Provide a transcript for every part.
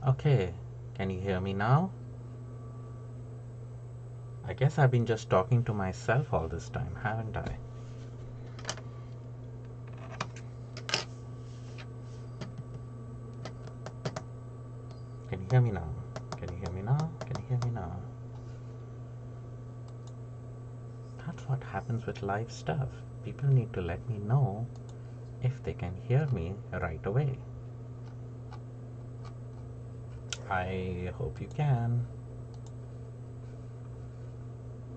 Okay, can you hear me now? I guess I've been just talking to myself all this time, haven't I? Can you hear me now? Can you hear me now? Can you hear me now? That's what happens with live stuff. People need to let me know if they can hear me right away. I hope you can.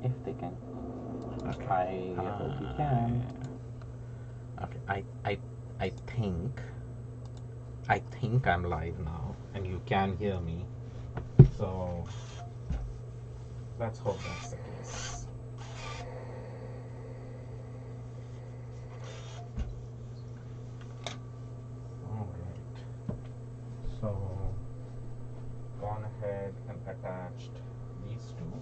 If they can. Okay. I hope you can. Okay, I think I'm live now and you can hear me. So let's hope that's the case. Alright. So gone ahead and attached these two.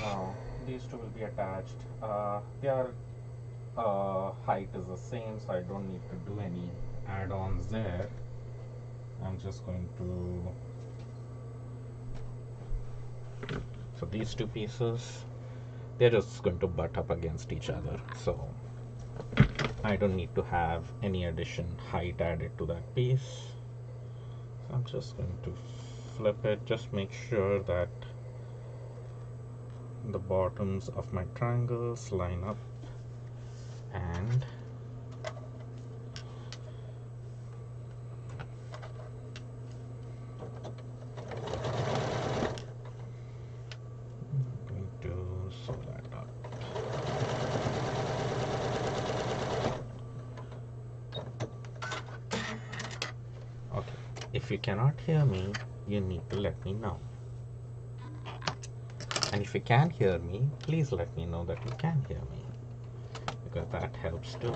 Now these two will be attached. Their height is the same, so I don't need to do any add-ons there. I'm just going to, so these two pieces, they're just going to butt up against each other, so I don't need to have any addition height added to that piece. So I'm just going to flip it, just make sure that the bottoms of my triangles line up, and I'm going to sew that up. Okay, if you cannot hear me, you need to let me know. And if you can hear me, please let me know that you can hear me, because that helps too.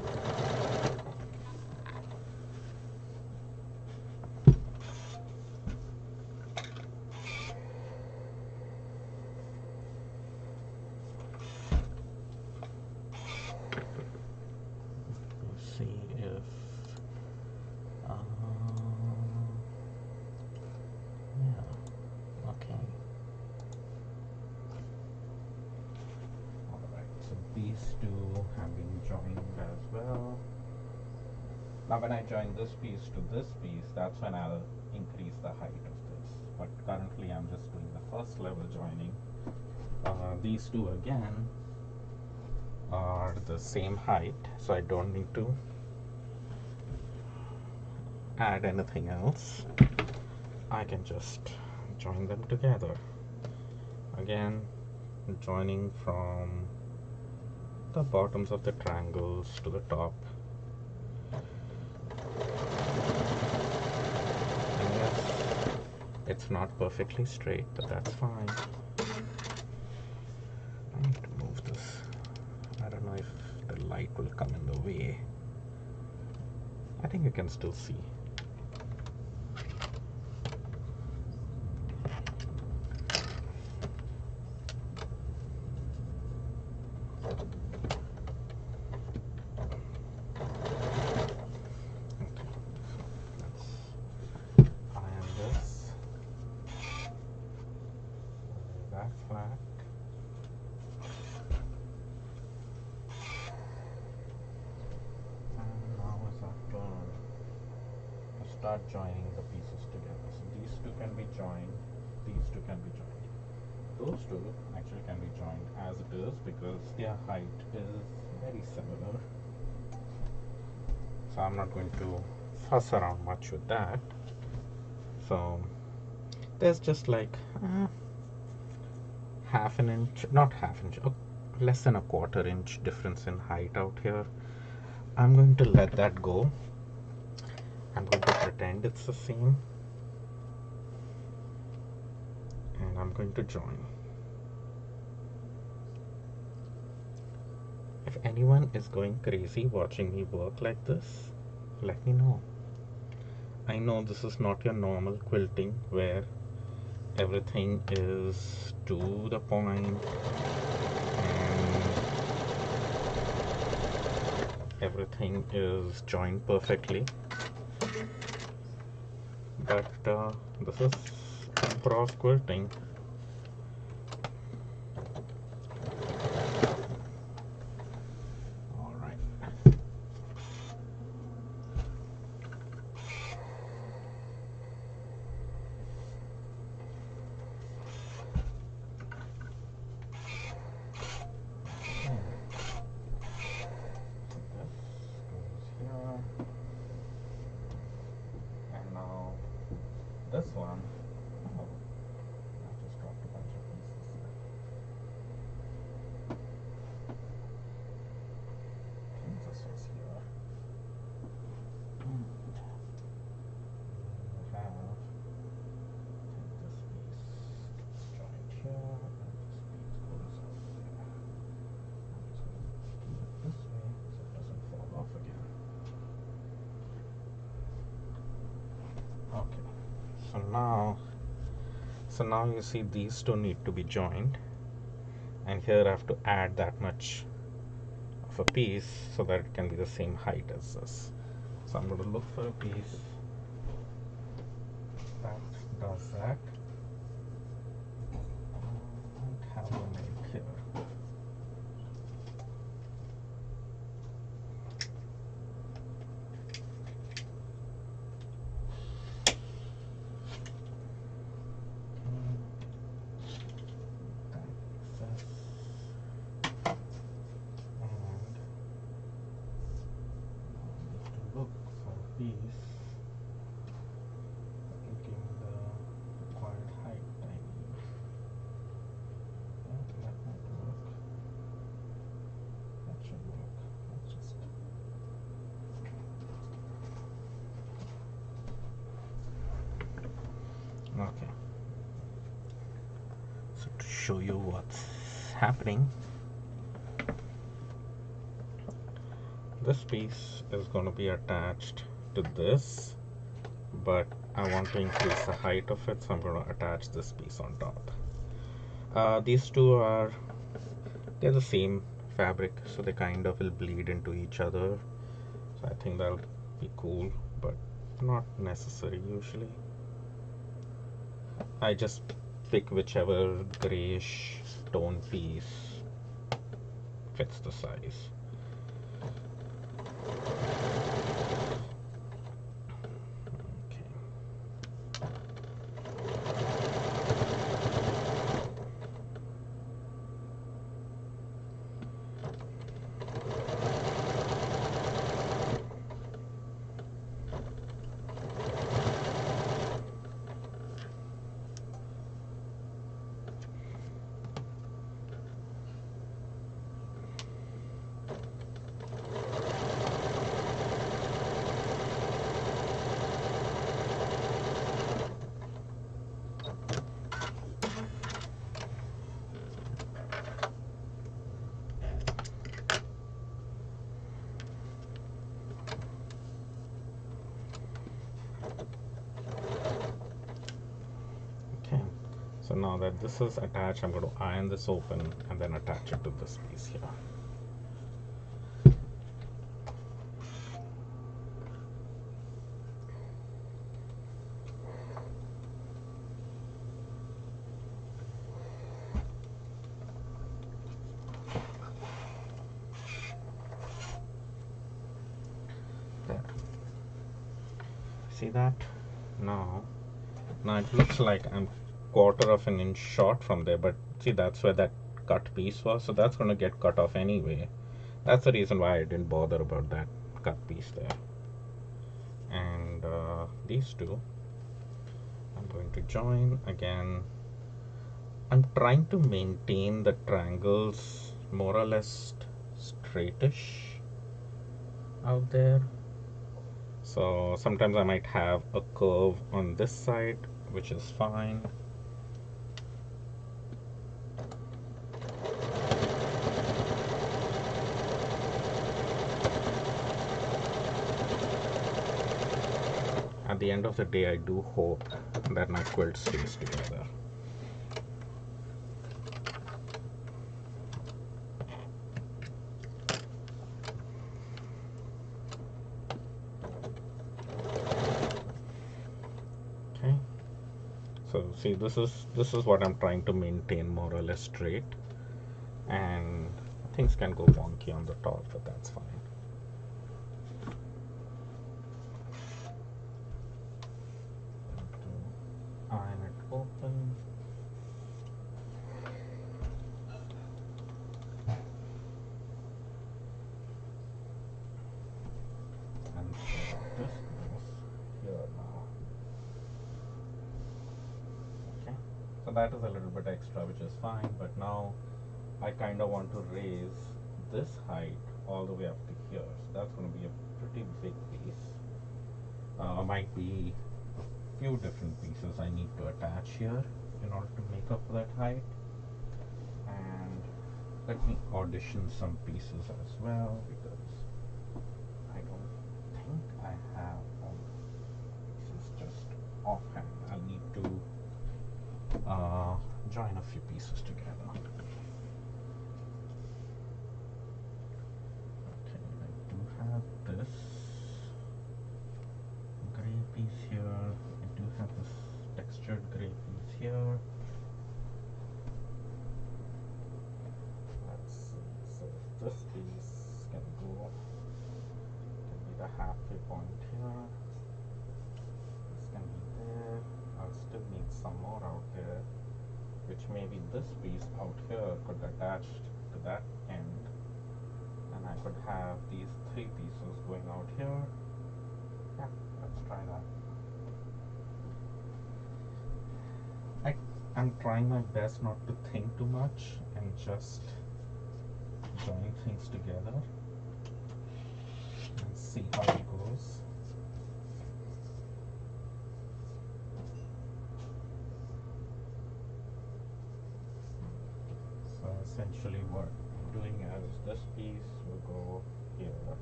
Let's see if yeah, okay. Alright, so these two have been joined as well. Now when I join this piece to this piece, that's when I'll increase the height of this. But currently I'm just doing the first level joining. These two again are the same height, so I don't need to add anything else. I can just join them together. Again, joining from the bottoms of the triangles to the top. And yes, it's not perfectly straight, but that's fine. I need to move this. I don't know if the light will come in the way. I think you can still see. Flat. And now is our turn to start joining the pieces together. So these two can be joined, these two can be joined. Those two actually can be joined as it is because their height is very similar. So I'm not going to fuss around much with that. So there's just like half an inch, not half inch, less than a quarter inch difference in height out here. I'm going to let that go. I'm going to pretend it's the same, and I'm going to join. If anyone is going crazy watching me work like this, let me know. I know this is not your normal quilting where everything is to the point and everything is joined perfectly. but this is Improv Quilting. All right. And now this one, oh, I just dropped a bunch of pieces there. I think this was here. We have this piece joined here, and this piece goes out there. I'm just going to keep it this way so it doesn't fall off again. Okay, so now you see these two need to be joined, and here I have to add that much of a piece so that it can be the same height as this. So I'm going to look for a piece that does that. I have one right here. Look for a piece that will give me the required height I need. Yeah, that might work. That should work. Let's just okay. So to show you what's happening, this piece is going to be attached to this, but I want to increase the height of it, so I'm going to attach this piece on top. These two they're the same fabric, so they kind of will bleed into each other, so I think that'll be cool, but not necessary usually. I just pick whichever grayish tone piece fits the size. So now that this is attached, I'm going to iron this open and then attach it to this piece here. There. See that? Now it looks like I'm quarter of an inch short from there, but see, that's where that cut piece was, so that's going to get cut off anyway. That's the reason why I didn't bother about that cut piece there. And these two I'm going to join again. I'm trying to maintain the triangles more or less straightish out there, so sometimes I might have a curve on this side, which is fine. At the end of the day, I do hope that my quilt stays together. So see, this is what I'm trying to maintain more or less straight, and things can go wonky on the top, but that's fine. Iron it open. And so this goes here now. Okay, so that is a little bit extra, which is fine, but now I kind of want to raise this height all the way up to here. So that's going to be a pretty big piece. Might be a few different pieces I need to attach here in order to make up that height. And let me audition some pieces as well, because I don't think I have all the pieces just offhand. I'll need to join a few pieces together. Okay, I do have this gray piece here. I do have this textured gray piece here. Let's see. So this piece can be the halfway point here. This can be there. I'll still need some more out there, which maybe this piece out here could attach to that end, and I could have these three pieces going out here. Yeah, let's try that. I'm trying my best not to think too much and just join things together and see how it goes. So essentially what I'm doing is this piece will go here.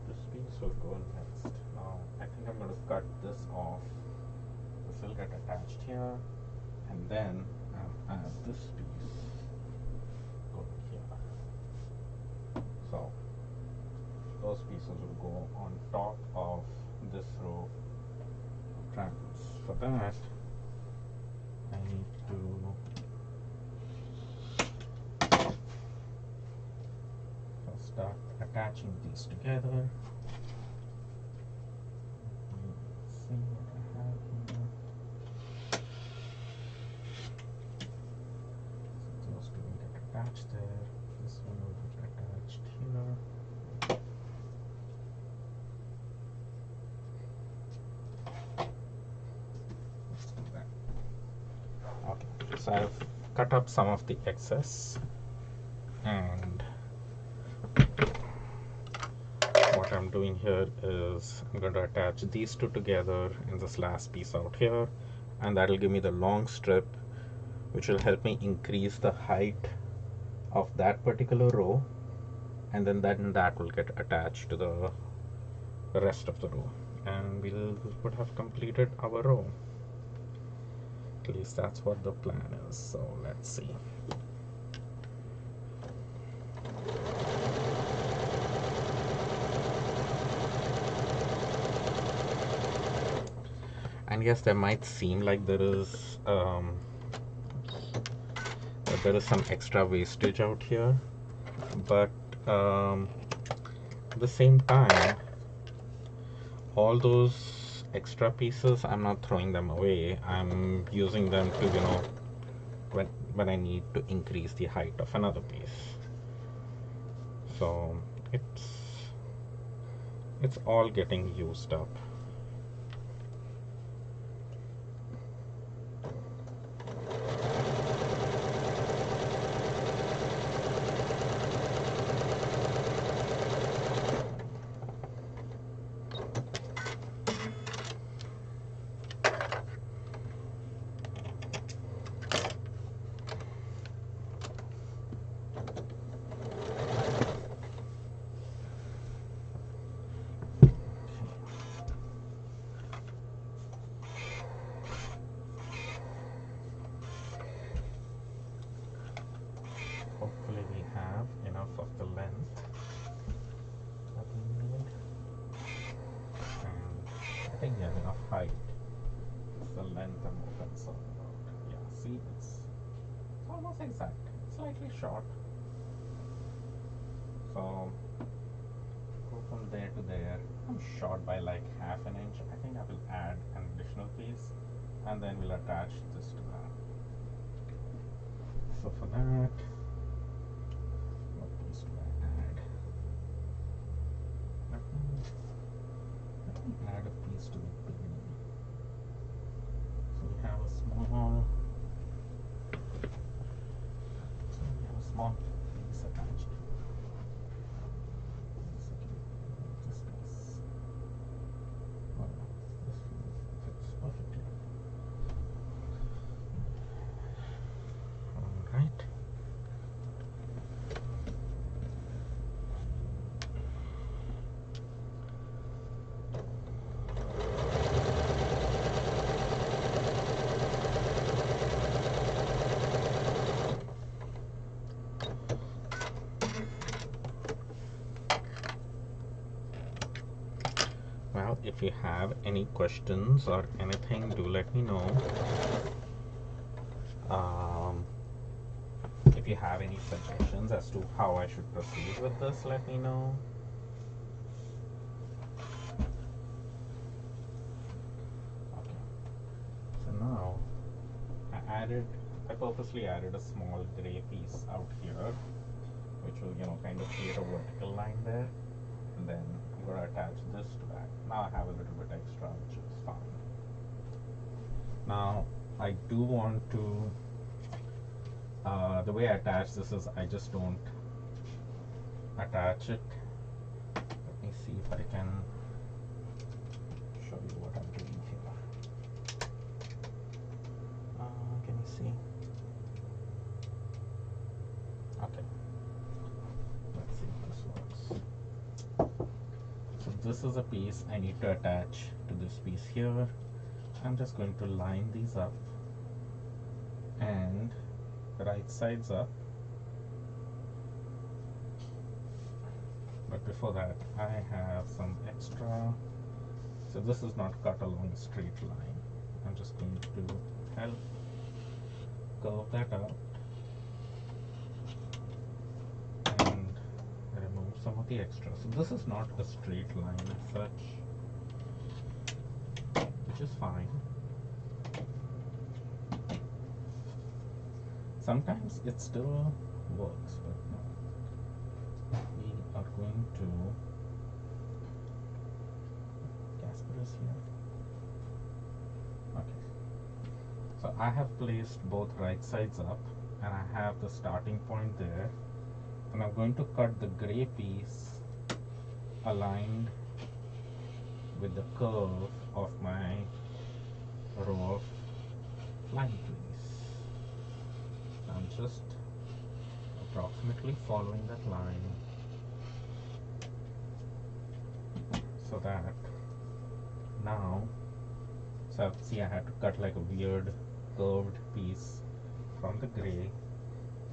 This piece will go next. Now I think I'm going to cut this off. This will get attached here, and then I'll add this piece going here. So those pieces will go on top of this row of triangles. For that, I need to start attaching these together. Let's see what I have here. So those two will get attached there. This one will get attached here. Let's do that. Okay, so I've cut up some of the excess, and what I'm doing here is I'm going to attach these two together in this last piece out here, and that will give me the long strip, which will help me increase the height of that particular row, and then that will get attached to the rest of the row, and we would have completed our row. At least that's what the plan is. So let's see. And yes, there might seem like there is some extra wastage out here, but at the same time, all those extra pieces, I'm not throwing them away. I'm using them to, when I need to increase the height of another piece. So it's all getting used up. Hopefully we have enough of the length that we need, and I think we have enough height. It's the length I'm more concerned about. Yeah, see, it's almost exact. It's slightly short. So go from there to there. I'm short by like half an inch. I think I will add an additional piece and then we'll attach this to that. So for that, what piece do I add? Let me add a piece to the beginning. So we have a small piece attached. This piece. Oh, this fits perfectly. All right. Well, if you have any questions or anything, do let me know. If you have any suggestions as to how I should proceed with this, let me know. Okay. So now I purposely added a small gray piece out here, which will, kind of create a vertical line there. And then I'm going to attach this to that. Now I have a little bit extra, which is fine. Now I do want to, the way I attach this is I just don't attach it. Let me see if I can show you what I'm doing here. Can you see? Okay. Let's see if this works. So this is a piece I need to attach to this piece here. I'm just going to line these up and right sides up. But before that, I have some extra. So this is not cut along a straight line. I'm just going to help curve that out and remove some of the extra. So this is not a straight line as such, which is fine. Sometimes it still works, but no. We are going to Casper is here. Okay. So I have placed both right sides up and I have the starting point there. And I'm going to cut the gray piece aligned with the curve of my row of line trees. I'm just approximately following that line so that now, so see, I had to cut like a weird curved piece from the gray,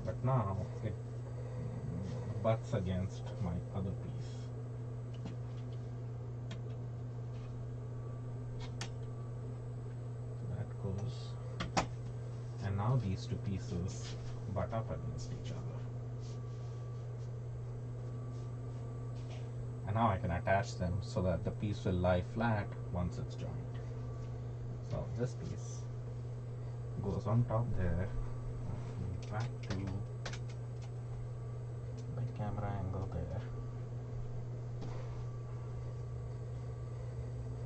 but now it butts against my other piece. So that goes, and now these two pieces butt up against each other. And now I can attach them so that the piece will lie flat once it's joined. So this piece goes on top there, back to the camera angle there,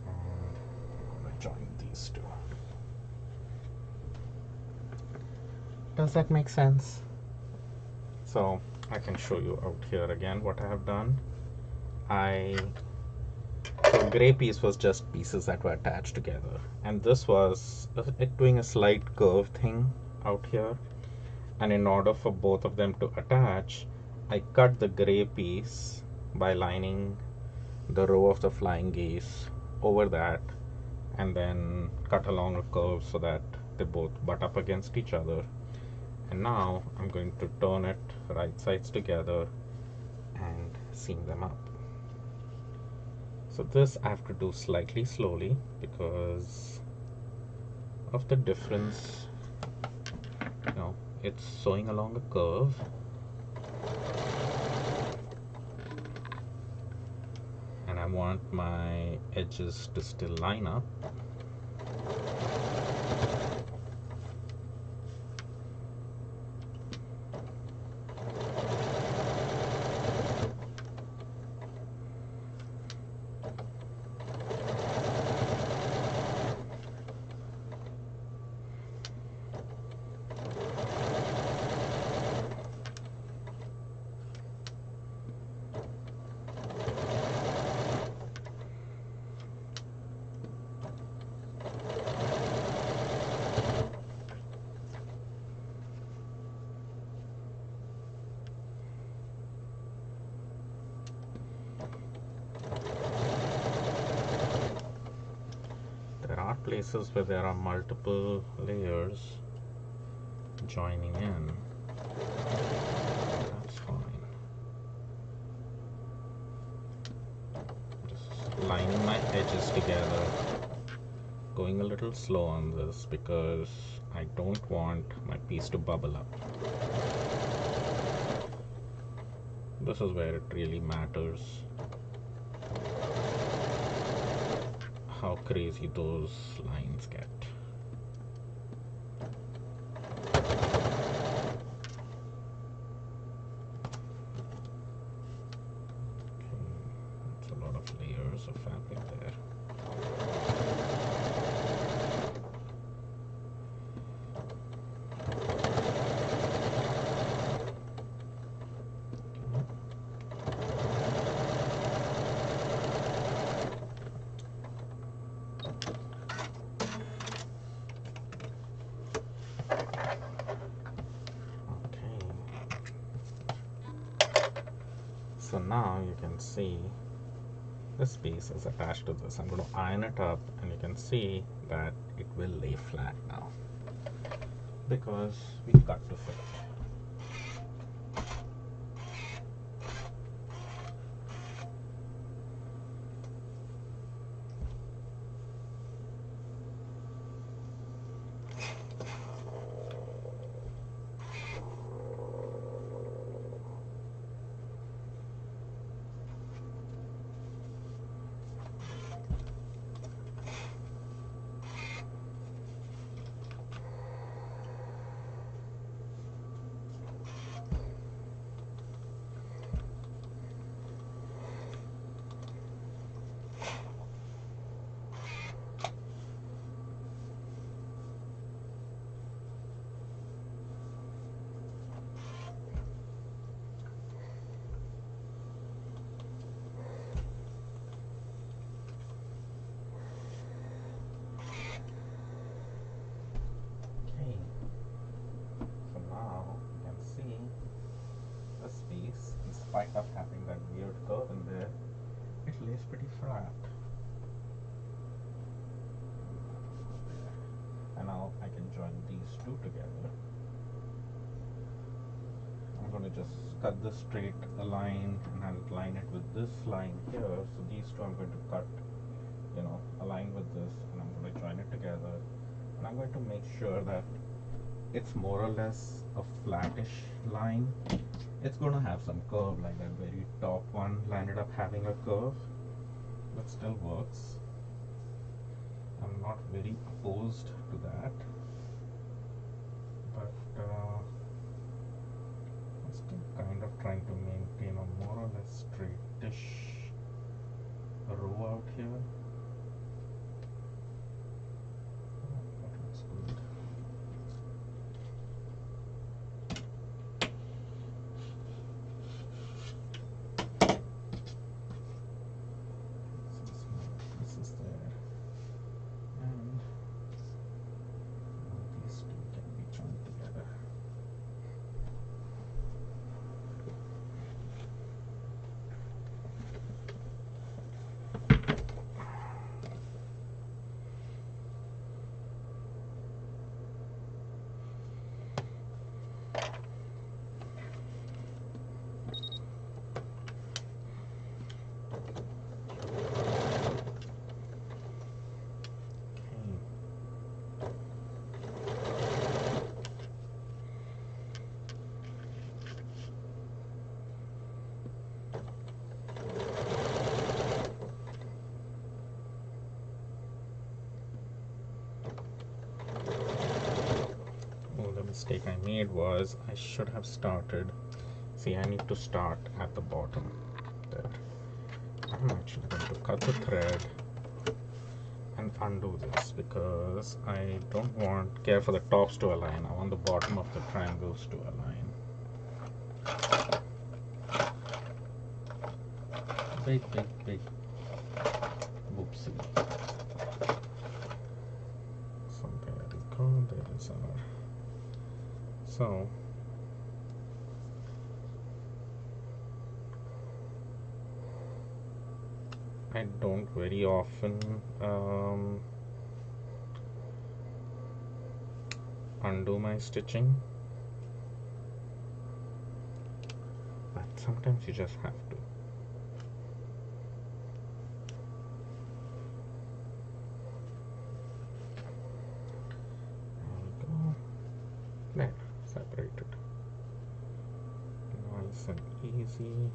and I'm going to join these two. Does that make sense? So I can show you out here again what I have done. So gray piece was just pieces that were attached together, and this was doing a slight curve thing out here, and in order for both of them to attach, I cut the gray piece by lining the row of the flying geese over that and then cut along a curve so that they both butt up against each other. And now I'm going to turn it right sides together and seam them up. So this I have to do slightly slowly because of the difference. You know, it's sewing along a curve, and I want my edges to still line up. There are places where there are multiple layers joining in. That's fine. Just lining my edges together. Going a little slow on this because I don't want my piece to bubble up. This is where it really matters how crazy those lines get. Okay, that's a lot of layers of fabric there. So now you can see this piece is attached to this. I'm going to iron it up, and you can see that it will lay flat now because we cut to fit. Despite of having that weird curve in there, it lays pretty flat. And now I can join these two together. I'm going to just cut this straight line and I'll line it with this line here. So these two I'm going to cut, align with this, and I'm going to join it together. And I'm going to make sure that it's more or less a flattish line. It's going to have some curve, like that very top one landed up having a curve, but still works. I'm not very opposed to that, but I'm still kind of trying to maintain a more or less straightish row out here. That looks good. mistake I made was I should have started. See, I need to start at the bottom there. I'm actually going to cut the thread and undo this because I don't care for the tops to align. I want the bottom of the triangles to align. Big whoopsie. So there we go. There is our. So I don't very often undo my stitching, but sometimes you just have to. There we go. There, separated. Nice and easy.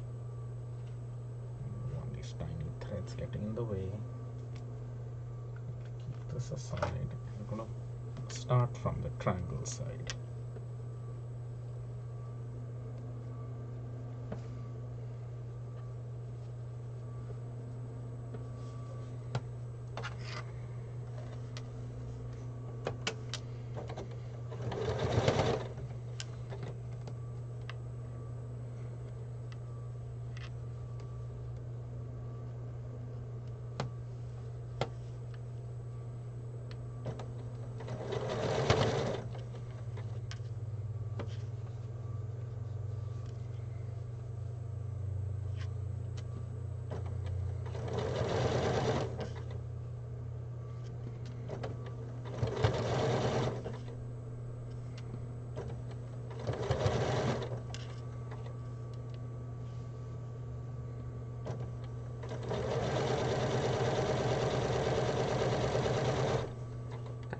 Want these tiny threads getting in the way. Keep this aside. I'm gonna start from the triangle side.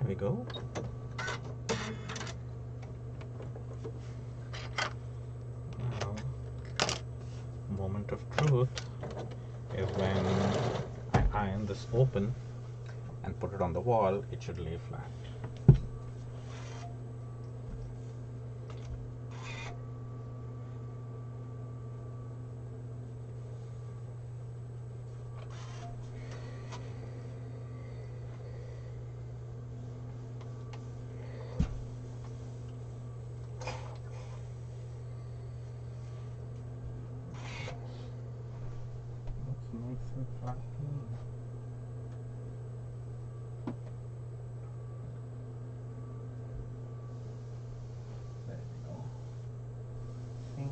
We go. Now, moment of truth is when I iron this open and put it on the wall, it should lay flat. Nice and fluffy. There we go. See,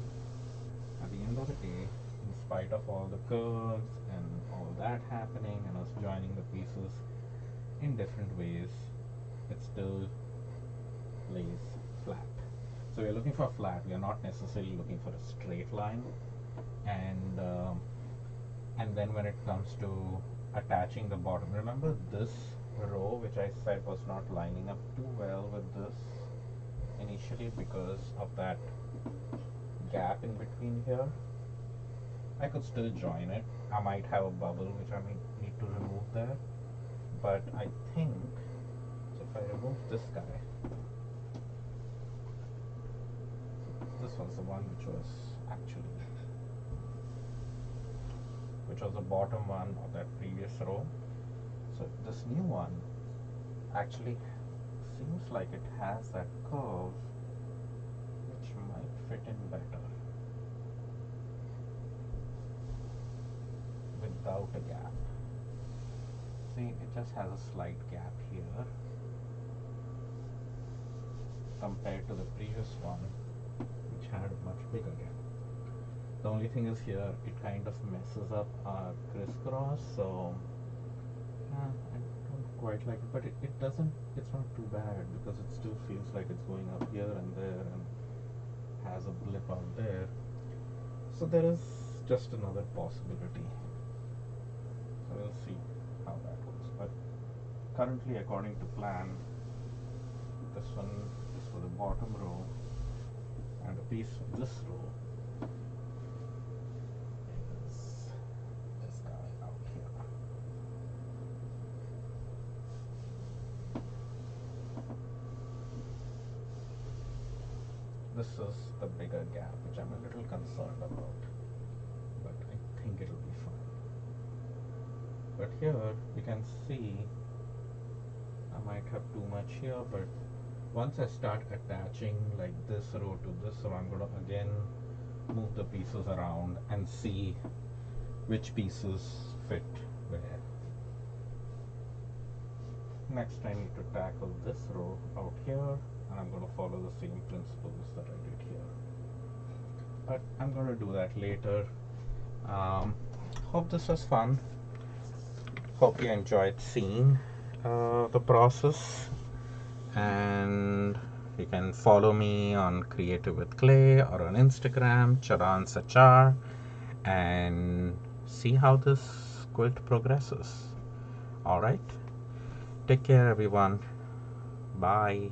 at the end of the day, in spite of all the curves and all that happening and us joining the pieces in different ways, it still lays flat. So we're looking for flat. We are not necessarily looking for a straight line. And then when it comes to attaching the bottom, remember this row which I said was not lining up too well with this initially because of that gap in between here. I could still join it. I might have a bubble which I might need to remove there, but I think so if I remove this guy, this was the one which was the bottom one of that previous row. So this new one actually seems like it has that curve which might fit in better without a gap. See, it just has a slight gap here compared to the previous one which had a much bigger gap. The only thing is here it kind of messes up our crisscross, so I don't quite like it, but it doesn't, it's not too bad because it still feels like it's going up here and there and has a blip out there. So there is just another possibility. So we'll see how that goes. But currently, according to plan, this one is for the bottom row and a piece for this row is this guy out here. this is the bigger gap, which I'm a little concerned about, but I think it'll be fine. But here you can see I might have too much here, but once I start attaching like this row to this row, I'm going to again move the pieces around and see which pieces fit where. Next I need to tackle this row out here, and I'm going to follow the same principles that I did here. But I'm going to do that later. Hope this was fun. Hope you enjoyed seeing the process, and you can follow me on Creative with Clay or on Instagram, Charan Sachar, and see how this quilt progresses. All right, take care everyone. Bye.